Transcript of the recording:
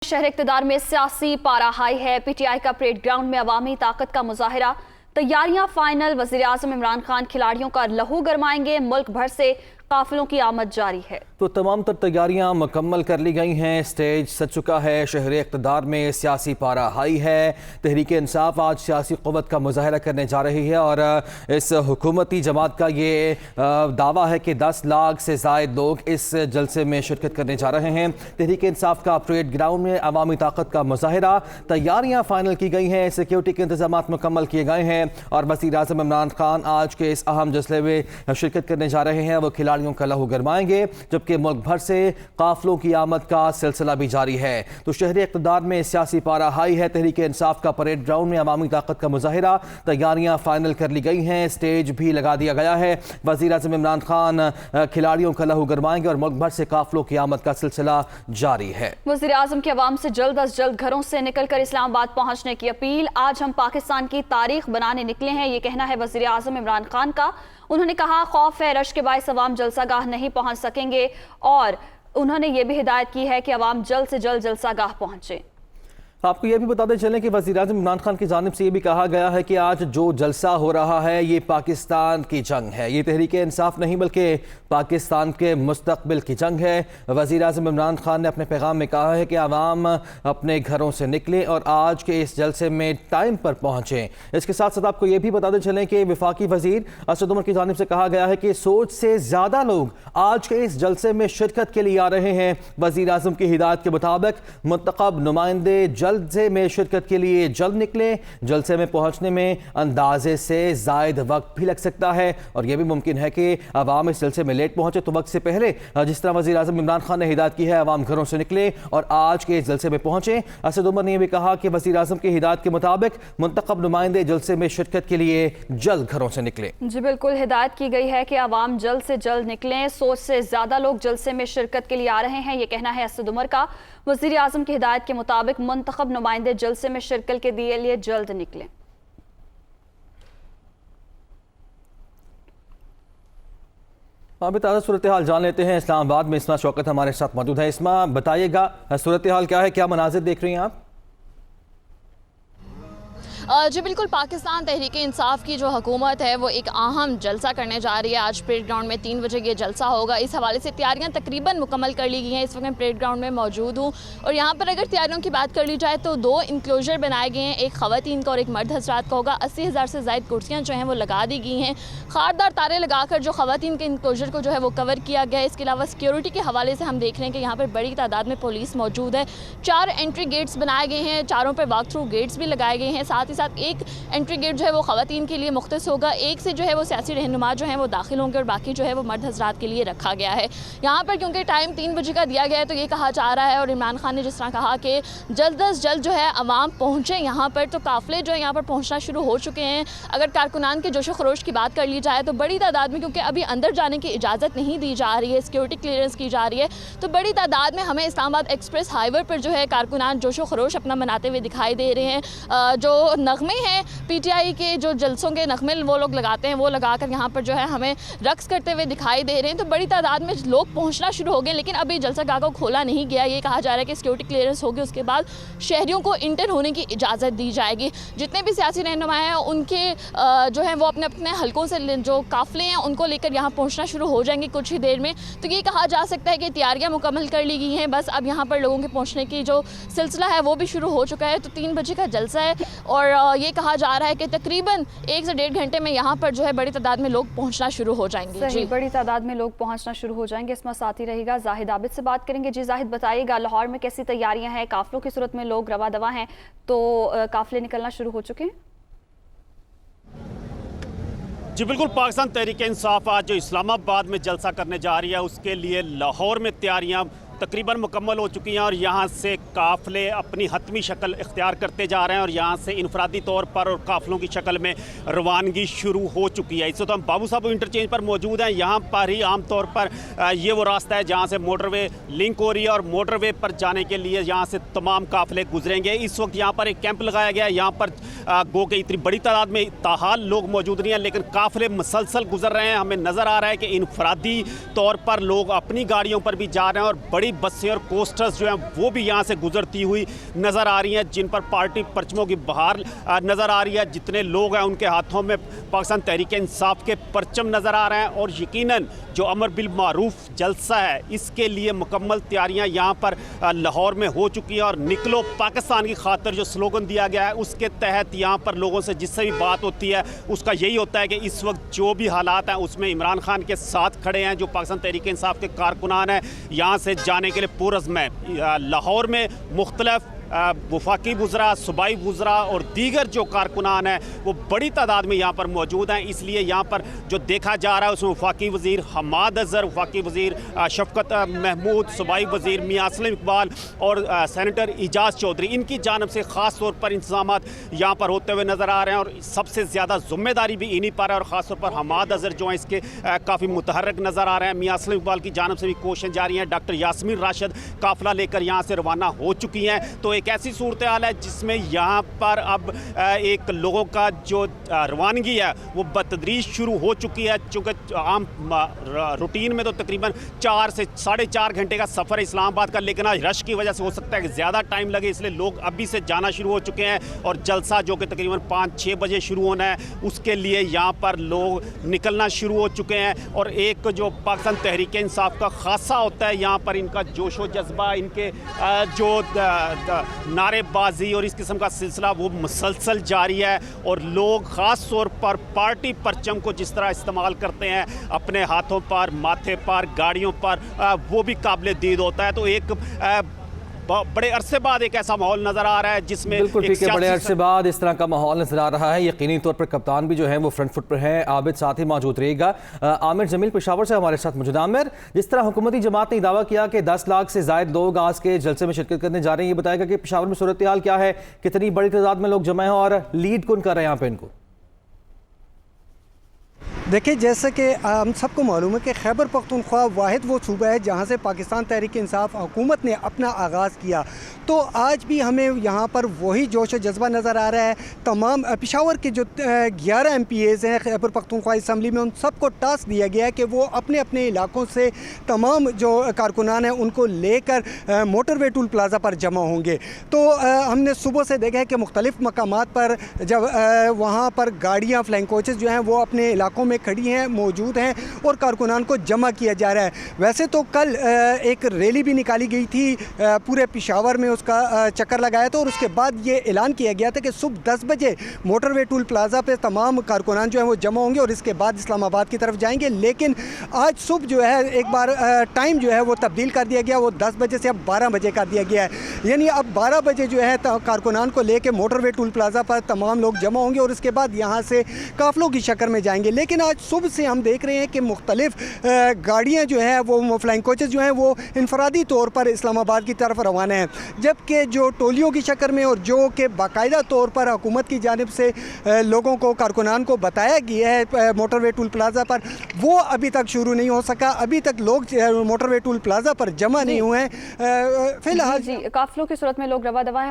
शहर इक़्तिदार में सियासी पारा हाई है। पीटीआई का परेड ग्राउंड में अवामी ताकत का मुजाहिरा, तैयारियां फाइनल। वज़ीर आज़म इमरान खान खिलाड़ियों का लहू गरमाएंगे। मुल्क भर से काफिलों की आमद जारी है। तो तमाम तर तैयारियां मुकम्मल कर ली गई हैं। स्टेज सज चुका है। शहर इक़्तिदार में सियासी पारा हाई है। तहरीक इंसाफ आज सियासी क़ुव्वत का मुजाहिरा करने जा रही है और इस हुकूमती जमात का ये दावा है कि 10 लाख से ज़ायद लोग इस जलसे में शिरकत करने जा रहे हैं। तहरीक इंसाफ का परेड ग्राउंड में अवामी ताकत का मुजाहिरा, तैयारियाँ फाइनल की गई हैं। सिक्योरिटी के इंतजाम मुकम्मल किए गए हैं और वज़ीर आज़म इमरान खान आज के इस अहम जलसे में शिरकत करने जा रहे हैं। वो खिलाड़ियों का लहू गरमाएंगे, जबकि मुल्क भर से काफिलों की आमद का सिलसिला भी जारी है। तो शहरी इक़्तिदार में सियासी पारा हाई है। तहरीक इंसाफ का परेड ग्राउंड में अवामी ताकत का मुजाहिरा, तैयारियां फाइनल कर ली गई हैं। स्टेज भी लगा दिया गया है। वज़ीर आज़म इमरान खान खिलाड़ियों का लहू गरमाएंगे और मुल्क भर से काफिलों की आमद का सिलसिला जारी है। वज़ीर आज़म के अवाम से जल्द अज जल्द घरों से निकलकर इस्लामाबाद पहुंचने की अपील। आज हम पाकिस्तान की तारीख बनाने निकले हैं, ये कहना है वज़ीर आज़म इमरान खान का। उन्होंने कहा खौफ है रश के बायस अवाम जलसागाह नहीं पहुंच सकेंगे और उन्होंने ये भी हिदायत की है कि अवाम जल्द से जल्द जलसागाह पहुंचे। आपको यह भी बताते चलें कि वज़ीर आज़म इमरान खान की जानिब से ये भी कहा गया है कि आज जो जलसा हो रहा है ये पाकिस्तान की जंग है। ये तहरीक इंसाफ नहीं बल्कि पाकिस्तान के मुस्तकबिल की जंग है। वज़ीर आज़म इमरान खान ने अपने पैगाम में कहा है कि आवाम अपने घरों से निकलें और आज के इस जलसे में टाइम पर पहुँचें। इसके साथ साथ आपको ये भी बताते चलें कि वफाकी वज़ीर असद उमर की जानिब से कहा गया है कि सोच से ज़्यादा लोग आज के इस जलसे में शिरकत के लिए आ रहे हैं। वज़ीर आज़म की हिदायत के मुताबिक मुंतखब नुमाइंदे जलसे में शिरकत के लिए जल्द निकलें। जलसे में पहुंचने में अंदाजे से जायद वक्त भी लग सकता है और यह भी मुमकिन है कि अवाम इस जलसे में लेट पहुंचे। तो वक्त से पहले जिस तरह वज़ीर आज़म इमरान खान ने हिदायत की है अवाम घरों से निकले और आज के इस जलसे में पहुंचे। असद उमर ने यह भी कहा कि वज़ीर आज़म की हिदायत के मुताबिक मुंतखब नुमाइंदे जलसे में शिरकत के लिए जल्द घरों से निकले। जी बिल्कुल, हिदायत की गई है कि अवाम जल्द से जल्द निकलें। सोच से ज्यादा लोग जलसे में शिरकत के लिए आ रहे हैं, ये कहना है असद उमर का। वज़ीर आज़म की हिदायत के मुताबिक मुंतखब नुमाइंदे जलसे में शिरकत के लिए जल्द निकलें। अभी ताज़ा सूरत हाल जान लेते हैं। इस्लामाबाद में इस्मा शौकत हमारे साथ मौजूद है। इस्मा, बताइएगा सूरत हाल क्या है, क्या मनाजिर देख रही हैं आप? जी बिल्कुल, पाकिस्तान तहरीक इंसाफ की जो हुकूमत है वो एक अहम जलसा करने जा रही है। आज परेड ग्राउंड में 3 बजे ये जलसा होगा। इस हवाले से तैयारियां तकरीबन मुकम्मल कर ली गई हैं। इस वक्त मैं परेड ग्राउंड में मौजूद हूँ और यहाँ पर अगर तैयारियों की बात कर ली जाए तो 2 इंक्लोजर बनाए गए हैं, एक ख़वातीन का और एक मर्द हजरात का होगा। 80,000 से ज़ायद कुर्सियाँ जो हैं वो लगा दी गई हैं। खारदार तारे लगाकर जो ख़वातीन के इंक्लोजर को जो है वो कवर किया गया है। इसके अलावा सिक्योरिटी के हवाले से हम देख रहे हैं कि यहाँ पर बड़ी तादाद में पुलिस मौजूद है। 4 एंट्री गेट्स बनाए गए हैं, चारों पर वॉक थ्रू गेट्स भी लगाए गए हैं। साथ ही साथ एक एंट्री गेट जो है वो ख़वातीन के लिए मुख्तस होगा। एक से जो है वो सियासी रहनुमा जो है वो दाखिल होंगे और बाकी जो है वो मर्द हजरात के लिए रखा गया है। यहाँ पर क्योंकि टाइम 3 बजे का दिया गया है तो ये कहा जा रहा है और इमरान खान ने जिस तरह कहा कि जल्द अज जल्द जो है अवाम पहुँचे यहाँ पर, तो काफ़िले जो है यहाँ पर पहुँचना शुरू हो चुके हैं। अगर कारकुनान के जोशो खरोश की बात कर ली जाए तो बड़ी तादाद में, क्योंकि अभी अंदर जाने की इजाज़त नहीं दी जा रही है, सिक्योरिटी क्लियरेंस की जा रही है, तो बड़ी तादाद में हमें इस्लामाबाद एक्सप्रेस हाईवे पर जो है कारकुनान जोशो खरोश अपना मनाते हुए दिखाई दे रहे हैं। जो नगमे हैं पीटीआई के, जो जलसों के नगमे वो लोग लगाते हैं, वो लगाकर यहाँ पर जो है हमें रक्स करते हुए दिखाई दे रहे हैं। तो बड़ी तादाद में लोग पहुँचना शुरू हो गए, लेकिन अभी जलसागाह को खोला नहीं गया। ये कहा जा रहा है कि सिक्योरिटी क्लियरेंस होगी, उसके बाद शहरियों को इंटर होने की इजाज़त दी जाएगी। जितने भी सियासी रहनुमा हैं उनके जो है वो अपने अपने हलकों से जो काफ़िले हैं उनको लेकर यहाँ पहुँचना शुरू हो जाएंगे कुछ ही देर में। तो ये कहा जा सकता है कि तैयारियाँ मुकम्मल कर ली गई हैं, बस अब यहाँ पर लोगों के पहुँचने की जो सिलसिला है वो भी शुरू हो चुका है। तो 3 बजे का जलसा है और ये कहा जा रहा है कि तकरीबन 1 से 1.5 घंटे में यहाँ पर जो है बड़ी तादाद में लोग पहुँचना शुरू हो जाएंगे। जी, बड़ी तादाद में लोग पहुँचना शुरू हो जाएंगे। इसमें साथ ही रहेगा जाहिद आबिद से बात करेंगे। जी जाहिद, बताइएगा लाहौर में कैसी तैयारियां हैं? काफिलों की सूरत में लोग रवा दवा हैं, तो काफिले निकलना शुरू हो चुके हैं? जी बिल्कुल, पाकिस्तान तहरीक इंसाफ आज जो इस्लामाबाद में जलसा करने जा रही है उसके लिए लाहौर में तैयारियां तकरीबन मुकम्मल हो चुकी हैं और यहाँ से काफ़िले अपनी हतमी शक्ल इख्तियार करते जा रहे हैं और यहाँ से इनफरादी तौर पर और काफ़िलों की शक्ल में रवानगी शुरू हो चुकी है। इस वक्त हम बाबू साहब इंटरचेंज पर मौजूद हैं। यहाँ पर ही आम तौर पर ये वो रास्ता है जहाँ से मोटरवे लिंक हो रही है और मोटरवे पर जाने के लिए यहाँ से तमाम काफ़िले गुजरेंगे। इस वक्त यहाँ पर एक कैंप लगाया गया है। यहाँ पर गो के इतनी बड़ी तादाद में ताहाल लोग मौजूद नहीं हैं, लेकिन काफिले मुसलसल गुजर रहे हैं। हमें नज़र आ रहा है कि इनफरादी तौर पर लोग अपनी गाड़ियों पर भी जा रहे हैं और बड़ी बसें और कोस्टर्स जो हैं वो भी यहाँ से गुजरती हुई नज़र आ रही हैं, जिन पर पार्टी परचमों की बहार नज़र आ रही है। जितने लोग हैं उनके हाथों में पाकिस्तान तहरीक इंसाफ के परचम नज़र आ रहे हैं और यकीनन जो अमर बिल मारूफ जलसा है इसके लिए मुकम्मल तैयारियां यहाँ पर लाहौर में हो चुकी हैं। और निकलो पाकिस्तान की खातिर जो स्लोगन दिया गया है उसके तहत यहाँ पर लोगों से जिससे भी बात होती है उसका यही होता है कि इस वक्त जो भी हालात हैं उसमें इमरान खान के साथ खड़े हैं। जो पाकिस्तान तहरीक इंसाफ के कारकुनान हैं यहाँ से जाने के लिए पुरज़्म है। लाहौर में मुख्तलिफ वफाकी वज़रा, सूबाई वज़रा और दीगर जो कारकुनान हैं वो बड़ी तादाद में यहाँ पर मौजूद हैं। इसलिए यहाँ पर जो देखा जा रहा है उसमें वफाकी वज़ीर हमाद अज़हर, वफाकी वज़ीर शफ़क़त महमूद, सूबाई वज़ीर मियां असलम इकबाल और सेनेटर एजाज़ चौधरी, इनकी जानब से ख़ास तौर पर इंतज़ाम यहाँ पर होते हुए नज़र आ रहे हैं। और सबसे ज़्यादा ज़िम्मेदारी भी इन्हीं पर है और ख़ास तौर पर हमाद अज़हर जो हैं इसके काफ़ी मुतहर्रिक नज़र आ रहे हैं। मियां असलम इकबाल की जानब से भी कोशिशें जारी हैं। डॉक्टर यास्मीन राशिद काफ़िला लेकर यहाँ से रवाना हो चुकी हैं। तो एक ऐसी सूरत हाल है जिसमें यहाँ पर अब एक लोगों का जो रवानगी है वो बतदरीज शुरू हो चुकी है। चूँकि आम रूटीन में तो तकरीबन 4 से 4.5 घंटे का सफ़र है इस्लामाबाद का, लेकिन आज रश की वजह से हो सकता है कि ज़्यादा टाइम लगे, इसलिए लोग अभी से जाना शुरू हो चुके हैं। और जलसा जो कि तकरीबन 5-6 बजे शुरू होना है उसके लिए यहाँ पर लोग निकलना शुरू हो चुके हैं। और एक जो पाकिस्तान तहरीक इंसाफ का खासा होता है यहाँ पर इनका जोशो जज्बा, इनके जो नारेबाजी और इस किस्म का सिलसिला वो मुसलसल जारी है। और लोग ख़ास तौर पर पार्टी परचम को जिस तरह इस्तेमाल करते हैं अपने हाथों पर, माथे पर, गाड़ियों पर, वो भी काबिल दीद होता है। तो एक बड़े अरसे बाद एक ऐसा माहौल नजर आ रहा है जिसमें बिल्कुल ठीक है, बड़े अरसे बाद इस तरह का माहौल नजर आ रहा है। यकीनी तौर पर कप्तान भी जो है वो फ्रंट फुट पर है। आबिद साथ ही मौजूद रहेगा। आमिर जमील पेशावर से हमारे साथ मौजूद। आमिर, जिस तरह हुकूमती जमात ने दावा किया कि 10 लाख से ज़ायद लोग आज के जलसे में शिरकत करने जा रहे हैं, ये बताएगा कि पेशावर में सूरत हाल क्या है, कितनी बड़ी तादाद में लोग जमा हैं और लीड कौन कर रहे हैं यहाँ पे इनको? देखिए, जैसे कि हम सबको मालूम है कि खैबर पख्तूनख्वा वाहिद वो सूबा है जहाँ से पाकिस्तान तहरीक इंसाफ हुकूमत ने अपना आगाज़ किया। तो आज भी हमें यहाँ पर वही जोश जज्बा नज़र आ रहा है। तमाम पेशावर के जो 11 MPAs हैं खैबर पख्तूनख्वा असम्बली में, उन सबको टास्क दिया गया है कि वो अपने अपने इलाकों से तमाम जो कारकुनान हैं उनको लेकर मोटरवे टूल प्लाज़ा पर जमा होंगे। तो हमने सुबह से देखा है कि मुख्तलिफ़ मकामात पर जब वहाँ पर गाड़ियाँ, फ्लाइंग कोचेज़ जो हैं वो अपने इलाकों में खड़ी हैं, मौजूद हैं और कारकुनान को जमा किया जा रहा है। वैसे तो कल एक रैली भी निकाली गई थी, पूरे पेशावर में उसका चक्कर लगाया था और उसके बाद ये ऐलान किया गया था कि सुबह 10 बजे मोटरवे टूल प्लाज़ा पे तमाम कारकुनान जो हैं वो जमा होंगे और इसके बाद इस्लामाबाद की तरफ जाएंगे। लेकिन आज सुबह जो है एक बार टाइम जो है वो तब्दील कर दिया गया, वो 10 बजे से अब 12 बजे कर दिया गया है। यानी अब 12 बजे जो है कारकुनान को लेकर मोटरवे टूल प्लाज़ा पर तमाम लोग जमा होंगे और इसके बाद यहाँ से काफ़िलों की शक्ल में जाएंगे। लेकिन आज सुबह से हम देख रहे हैं कि मुख्तलिफ गाड़ियाँ जो हैं वो फ्लाइंग कोचेज़ जो हैं वो इनफरादी तौर पर इस्लामाबाद की तरफ रवाना हैं, जबकि जो टोलियों की शक्ल में और जो कि बाकायदा तौर पर हुकूमत की जानिब से लोगों को, कारकुनान को बताया गया है मोटरवे टूल प्लाज़ा पर, वो अभी तक शुरू नहीं हो सका। अभी तक लोग मोटरवे टूल प्लाज़ा पर जमा नहीं हुए हैं। फिलहाल जी, काफिलों की सूरत में लोग रवा दवा है।